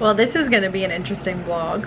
Well, this is gonna be an interesting vlog.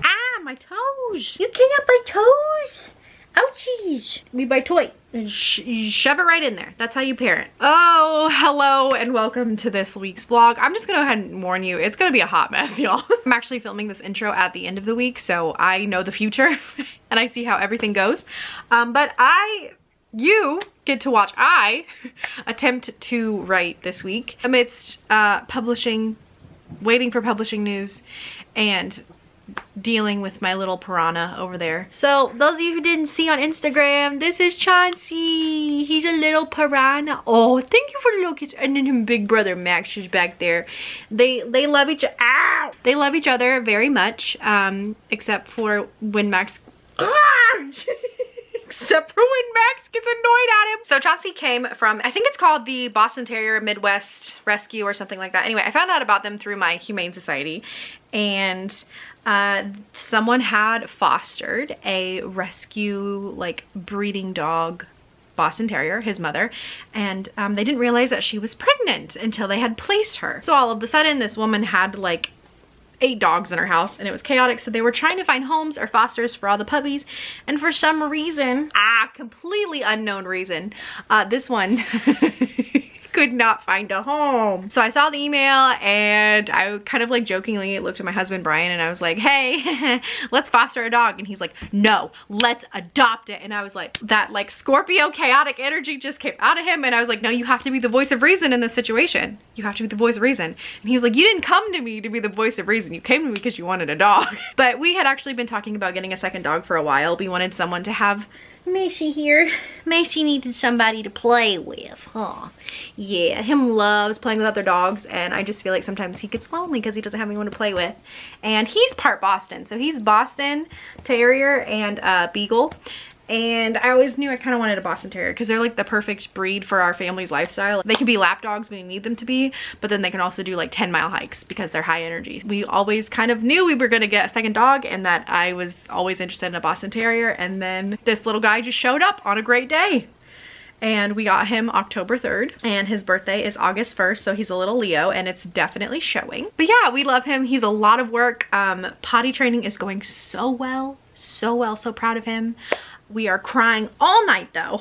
Ah, my toes! You can't have my toes! Ouchies! We buy toy and you shove it right in there. That's how you parent. Oh, hello and welcome to this week's vlog. I'm just gonna go ahead and warn you, it's gonna be a hot mess, y'all. I'm actually filming this intro at the end of the week, so I know the future and I see how everything goes. But you get to watch I attempt to write this week amidst waiting for publishing news and dealing with my little piranha over there. So those of you who didn't see on Instagram, this is Chauncey. He's a little piranha. Oh, thank you for the little kids. And then his big brother Max is back there. They love each other. Ow! They love each other very much, except for when Max except for when Max gets annoyed at him. So Chauncey came from, I think it's called the Boston Terrier Midwest Rescue or something like that. Anyway, I found out about them through my Humane Society, and someone had fostered a rescue, like, breeding dog Boston Terrier, his mother, and they didn't realize that she was pregnant until they had placed her. So all of a sudden this woman had like 8 dogs in her house and it was chaotic, so they were trying to find homes or fosters for all the puppies, and for some reason, completely unknown reason, this one could not find a home. So I saw the email and I kind of like jokingly looked at my husband Brian and I was like, hey, let's foster a dog. And he's like, no, let's adopt it. And I was like, that like Scorpio chaotic energy just came out of him, and I was like, no, you have to be the voice of reason in this situation. You have to be the voice of reason. And he was like, you didn't come to me to be the voice of reason. You came to me because you wanted a dog. But we had actually been talking about getting a second dog for a while. We wanted someone to have Macy here. Macy needed somebody to play with, huh? Yeah, him loves playing with other dogs, and I just feel like sometimes he gets lonely because he doesn't have anyone to play with. And he's part Boston, so he's Boston Terrier and Beagle. And I always knew I kind of wanted a Boston Terrier because they're like the perfect breed for our family's lifestyle. They can be lap dogs when you need them to be, but then they can also do like 10-mile hikes because they're high energy. We always kind of knew we were going to get a second dog and that I was always interested in a Boston Terrier, and then this little guy just showed up on a great day. And we got him October 3rd, and his birthday is August 1st, so he's a little Leo, and it's definitely showing. But yeah, we love him. He's a lot of work. Potty training is going so well, so proud of him. We are crying all night though.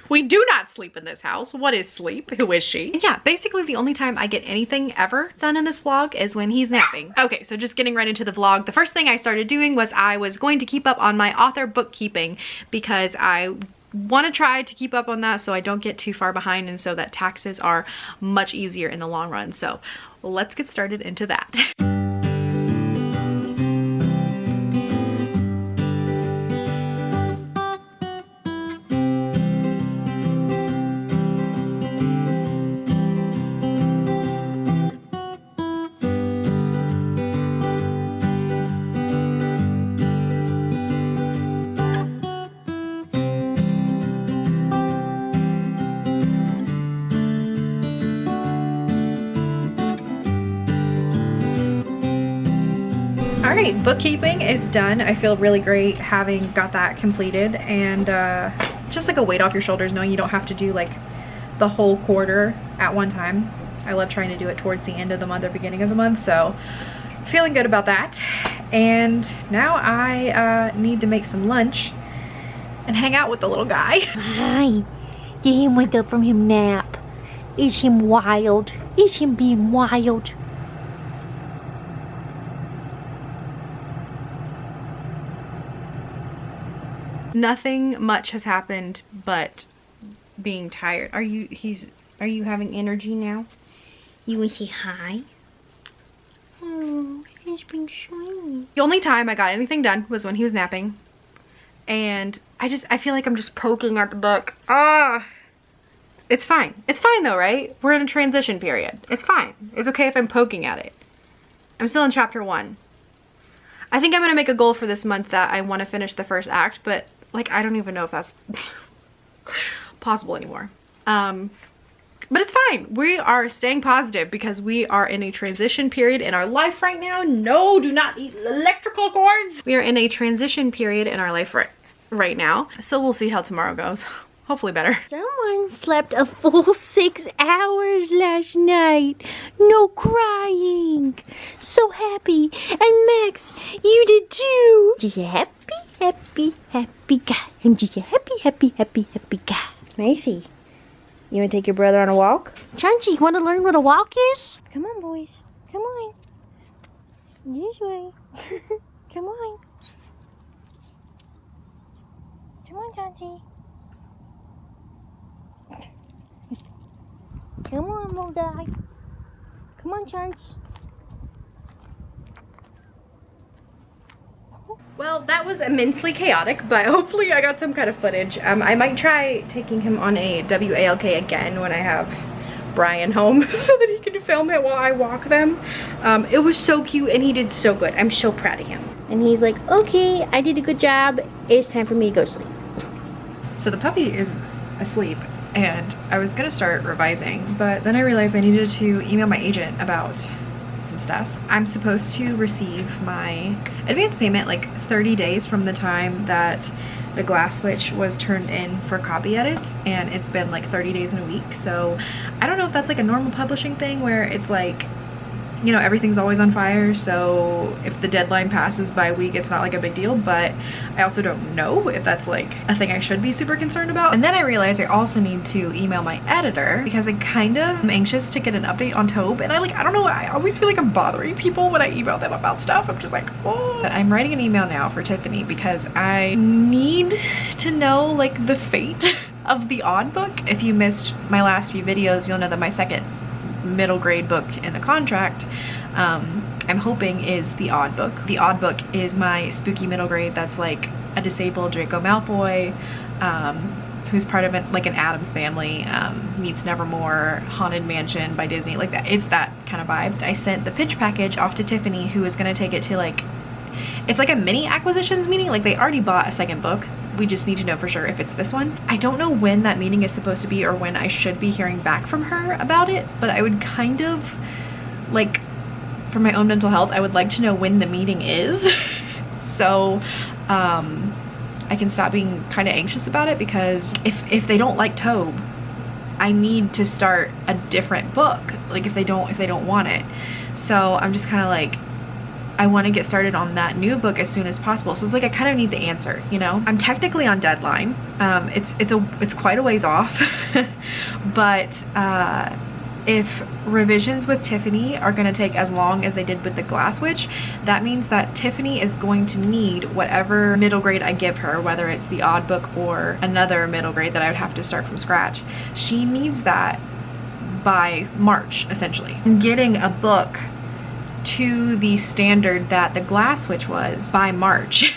We do not sleep in this house. What is sleep? Who is she? And yeah, basically the only time I get anything ever done in this vlog is when he's napping. Okay, so just getting right into the vlog. The first thing I started doing was I was going to keep up on my author bookkeeping because I want to try to keep up on that so I don't get too far behind and so that taxes are much easier in the long run. So let's get started into that. Alright, bookkeeping is done. I feel really great having got that completed, and just like a weight off your shoulders knowing you don't have to do like the whole quarter at one time. I love trying to do it towards the end of the month or beginning of the month, so feeling good about that. And now I need to make some lunch and hang out with the little guy. Hi, did him wake up from his nap? Is him wild? Is him being wild? Nothing much has happened but being tired. Are you having energy now? You want to say hi? Oh, he's been shiny. The only time I got anything done was when he was napping. And I feel like I'm just poking at the book. It's fine. It's fine though, right? We're in a transition period. It's fine. It's okay if I'm poking at it. I'm still in chapter 1. I think I'm gonna make a goal for this month that I want to finish the first act, but like I don't even know if that's possible anymore. But it's fine. We are staying positive because we are in a transition period in our life right now. No, do not eat electrical cords. We are in a transition period in our life right now. So we'll see how tomorrow goes. Hopefully better. Someone slept a full 6 hours last night. No crying. So happy. And Max, you did too. Just a happy, happy, happy guy. I'm just a happy, happy, happy, happy guy. Macy, you want to take your brother on a walk? Chauncey, you want to learn what a walk is? Come on, boys. Come on. This way. Come on. Come on, Chauncey. Come on, little guy. Come on, Chance. Well, that was immensely chaotic, but hopefully I got some kind of footage. I might try taking him on a WALK again when I have Brian home so that he can film it while I walk them. It was so cute and he did so good. I'm so proud of him. And he's like, okay, I did a good job. It's time for me to go to sleep. So the puppy is asleep and I was gonna start revising, but then I realized I needed to email my agent about some stuff. I'm supposed to receive my advance payment like 30 days from the time that the Glass Switch was turned in for copy edits, and it's been like 30 days in a week. So I don't know if that's like a normal publishing thing where it's like, you know, everything's always on fire, so if the deadline passes by a week, it's not like a big deal, but I also don't know if that's like a thing I should be super concerned about. And then I realized I also need to email my editor because I kind of am anxious to get an update on Tobe, and I don't know, I always feel like I'm bothering people when I email them about stuff. I'm just like, oh. But I'm writing an email now for Tiffany because I need to know like the fate of the Odd book. If you missed my last few videos, you'll know that my second middle grade book in the contract I'm hoping is the Odd book. The Odd book is my spooky middle grade that's like a disabled Draco Malfoy who's part of like an Addams family, meets Nevermore, Haunted Mansion by Disney, like that. It's that kind of vibe. I sent the pitch package off to Tiffany, who is going to take it to like, it's like a mini acquisitions meeting. Like they already bought a second book. We just need to know for sure if it's this one. I don't know when that meeting is supposed to be or when I should be hearing back from her about it, but I would kind of like, for my own mental health, I would like to know when the meeting is so I can stop being kind of anxious about it, because if they don't like Tobe, I need to start a different book, like if they don't want it. So I'm just kind of like, I want to get started on that new book as soon as possible. So it's like I kind of need the answer, you know? I'm technically on deadline. It's quite a ways off, but if revisions with Tiffany are going to take as long as they did with the Glass Witch, that means that Tiffany is going to need whatever middle grade I give her, whether it's the Odd book or another middle grade that I would have to start from scratch. She needs that by March, essentially. Getting a book to the standard that the Glass Witch was by March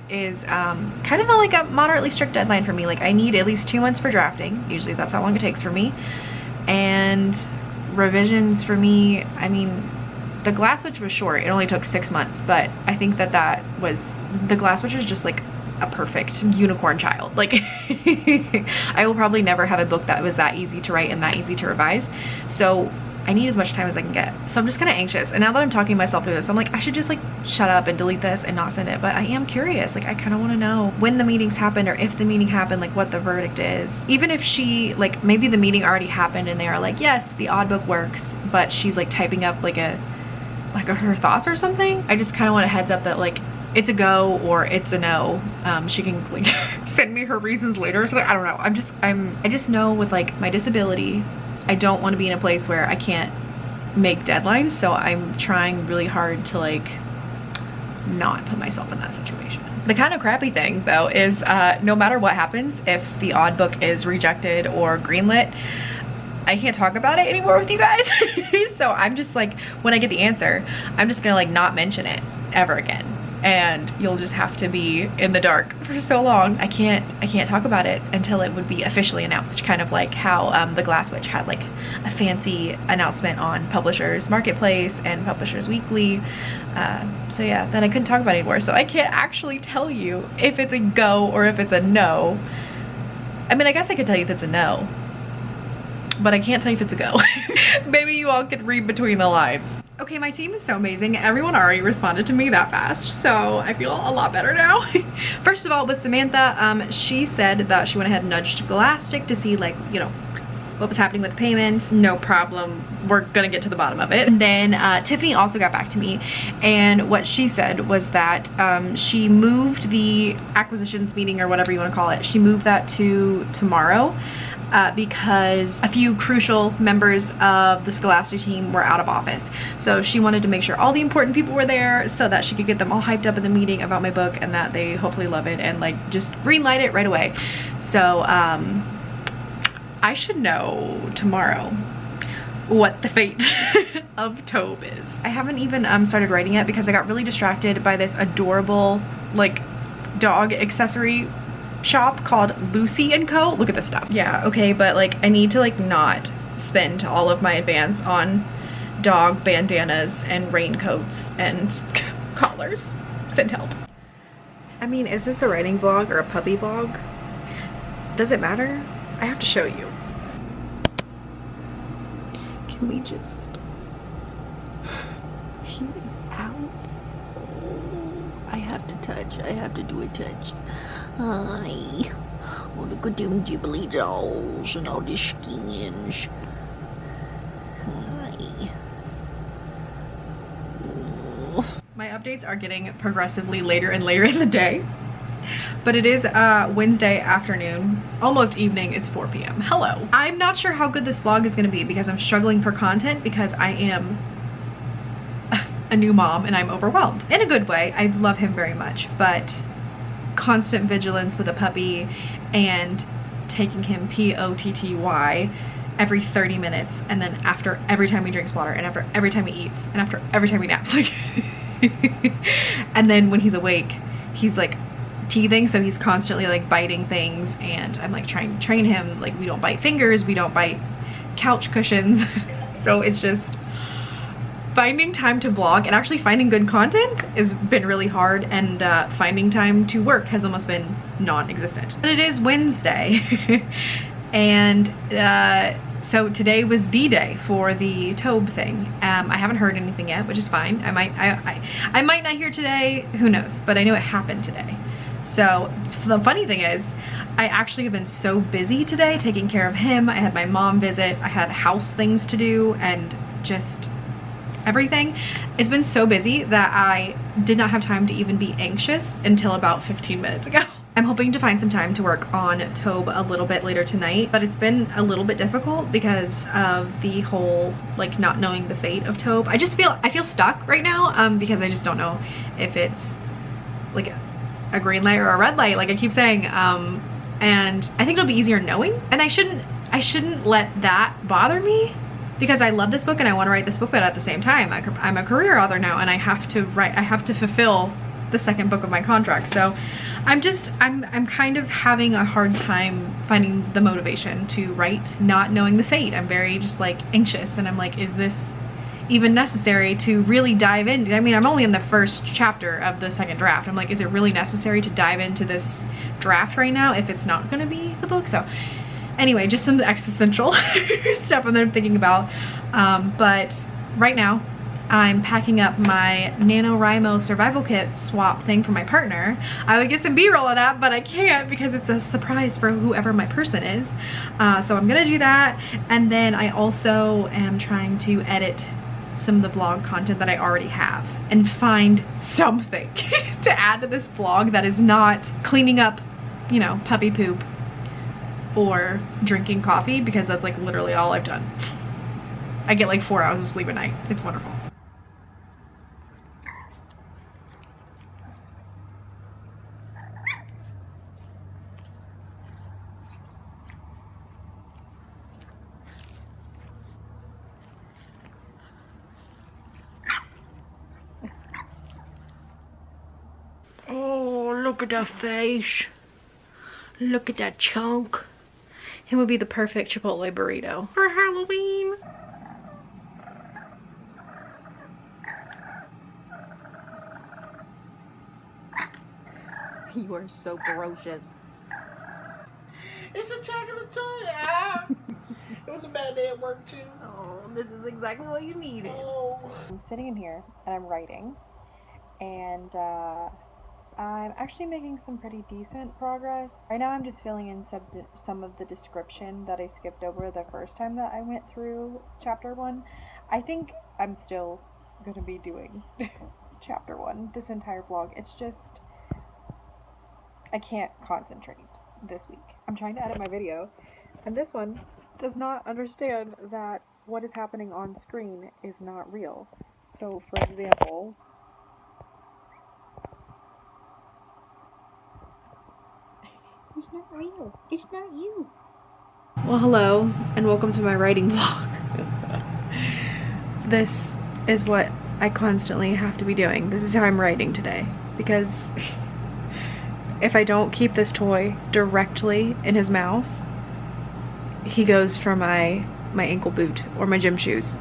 is kind of like a moderately strict deadline for me. Like I need at least 2 months for drafting. Usually that's how long it takes for me. And revisions for me, I mean, the Glass Witch was short. It only took 6 months, but I think that was, the Glass Witch is just like a perfect unicorn child. Like I will probably never have a book that was that easy to write and that easy to revise. So I need as much time as I can get. So I'm just kind of anxious. And now that I'm talking myself through this, I'm like, I should just like shut up and delete this and not send it. But I am curious. Like I kind of want to know when the meetings happened, or if the meeting happened, like what the verdict is. Even if she, like maybe the meeting already happened and they are like, yes, the Odd book works, but she's like typing up like her thoughts or something. I just kind of want a heads up that like it's a go or it's a no. She can like send me her reasons later or something. I don't know. I just know with like my disability, I don't want to be in a place where I can't make deadlines, so I'm trying really hard to like not put myself in that situation. The kind of crappy thing though is no matter what happens, if the Odd book is rejected or greenlit, I can't talk about it anymore with you guys. So I'm just like, when I get the answer, I'm just gonna like not mention it ever again. And you'll just have to be in the dark for so long. I can't talk about it until it would be officially announced, kind of like how the Glass Witch had like a fancy announcement on Publishers Marketplace and Publishers Weekly. So yeah, then I couldn't talk about it anymore. So I can't actually tell you if it's a go or if it's a no. I mean, I guess I could tell you if it's a no, but I can't tell you if it's a go. Maybe you all could read between the lines. Okay, my team is so amazing. Everyone already responded to me that fast, so I feel a lot better now. First of all, with Samantha, she said that she went ahead and nudged Scholastic to see, like, you know, what was happening with payments. No problem, we're gonna get to the bottom of it. And then Tiffany also got back to me, and what she said was that she moved the acquisitions meeting, or whatever you want to call it, she moved that to tomorrow because a few crucial members of the Scholastic team were out of office. So she wanted to make sure all the important people were there so that she could get them all hyped up in the meeting about my book, and that they hopefully love it and like just green light it right away. So I should know tomorrow what the fate of Tobe is. I haven't even started writing it because I got really distracted by this adorable like dog accessory shop called Lucy & Co. Look at this stuff. Yeah, okay, but like I need to like not spend all of my advance on dog bandanas and raincoats and collars. Send help. I mean, is this a writing vlog or a puppy vlog? Does it matter? I have to show you. Can we just... He is out. I have to touch. I have to do a touch. Hi. Oh, look at them jibbly jaws and all the skins. Hi. Oh. My updates are getting progressively later and later in the day. But it is Wednesday afternoon, almost evening. It's 4 p.m. Hello. I'm not sure how good this vlog is going to be because I'm struggling for content because I am a new mom and I'm overwhelmed. In a good way. I love him very much, but constant vigilance with a puppy and taking him POTTY every 30 minutes, and then after every time he drinks water, and after every time he eats, and after every time he naps, like and then when he's awake he's like teething, so he's constantly like biting things, and I'm like trying to train him like we don't bite fingers, we don't bite couch cushions. So it's just finding time to vlog, and actually finding good content has been really hard, and finding time to work has almost been non-existent. But it is Wednesday and so today was D-Day for the Tobe thing. I haven't heard anything yet, which is fine. I might not hear today, who knows, but I know it happened today. So the funny thing is, I actually have been so busy today taking care of him. I had my mom visit, I had house things to do, and just everything. It's been so busy that I did not have time to even be anxious until about 15 minutes ago. I'm hoping to find some time to work on Tobe a little bit later tonight, but it's been a little bit difficult because of the whole like not knowing the fate of Tobe. I feel stuck right now because I just don't know if it's like a green light or a red light, like I keep saying, and I think it'll be easier knowing, and I shouldn't let that bother me because I love this book and I want to write this book, but at the same time I'm a career author now and I have to fulfill the second book of my contract. So I'm kind of having a hard time finding the motivation to write, not knowing the fate. I'm very just like anxious, and I'm like, is this even necessary to really dive in? I mean, I'm only in the first chapter of the second draft. I'm like, is it really necessary to dive into this draft right now if it's not gonna be the book? So anyway, just some existential stuff I'm thinking about. But right now I'm packing up my NaNoWriMo survival kit swap thing for my partner. I would get some B-roll of that, but I can't because it's a surprise for whoever my person is. So I'm gonna do that, and then I also am trying to edit some of the vlog content that I already have and find something to add to this vlog that is not cleaning up, you know, puppy poop or drinking coffee, because that's like literally all I've done. I get like 4 hours of sleep a night. It's wonderful. Oh, look at that face. Look at that chunk. It would be the perfect Chipotle burrito for Halloween. You are so ferocious. It's a tag of the toy. Ah. It was a bad day at work too. Oh This is exactly what you needed. I'm sitting in here and I'm writing, and I'm actually making some pretty decent progress. Right now I'm just filling in some of the description that I skipped over the first time that I went through chapter 1. I think I'm still gonna be doing chapter 1 this entire vlog. It's just, I can't concentrate this week. I'm trying to edit my video, and this one does not understand that what is happening on screen is not real. So, for example, It's not real. It's not you. well, hello, and welcome to my writing vlog. This is what I constantly have to be doing. This is how I'm writing today, because if I don't keep this toy directly in his mouth, he goes for my ankle boot, or my gym shoes,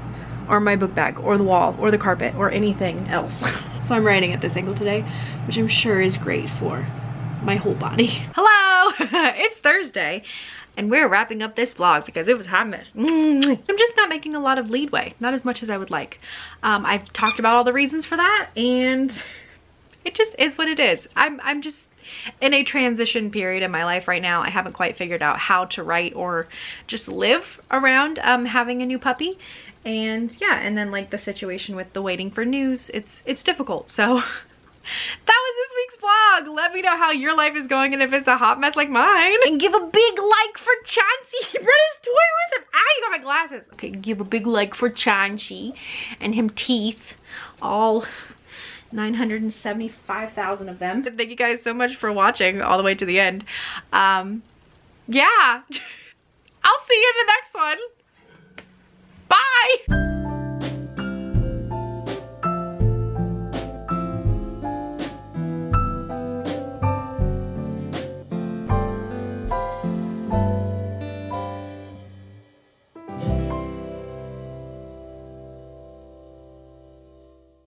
or my book bag, or the wall, or the carpet, or anything else. So I'm writing at this angle today, which I'm sure is great for my whole body. Hello! It's Thursday, and we're wrapping up this vlog because it was a hot mess. I'm just not making a lot of leadway, not as much as I would like. I've talked about all the reasons for that, and it just is what it is. I'm just in a transition period in my life right now. I haven't quite figured out how to write or just live around having a new puppy. And yeah, and then like the situation with the waiting for news, it's difficult. So that was this week's vlog. Let me know how your life is going and if it's a hot mess like mine. And give a big like for Chauncey. He brought his toy with him. Ah, you got my glasses. Okay, give a big like for Chauncey and him teeth. All 975,000 of them. Thank you guys so much for watching all the way to the end. Yeah. I'll see you in the next one. Bye.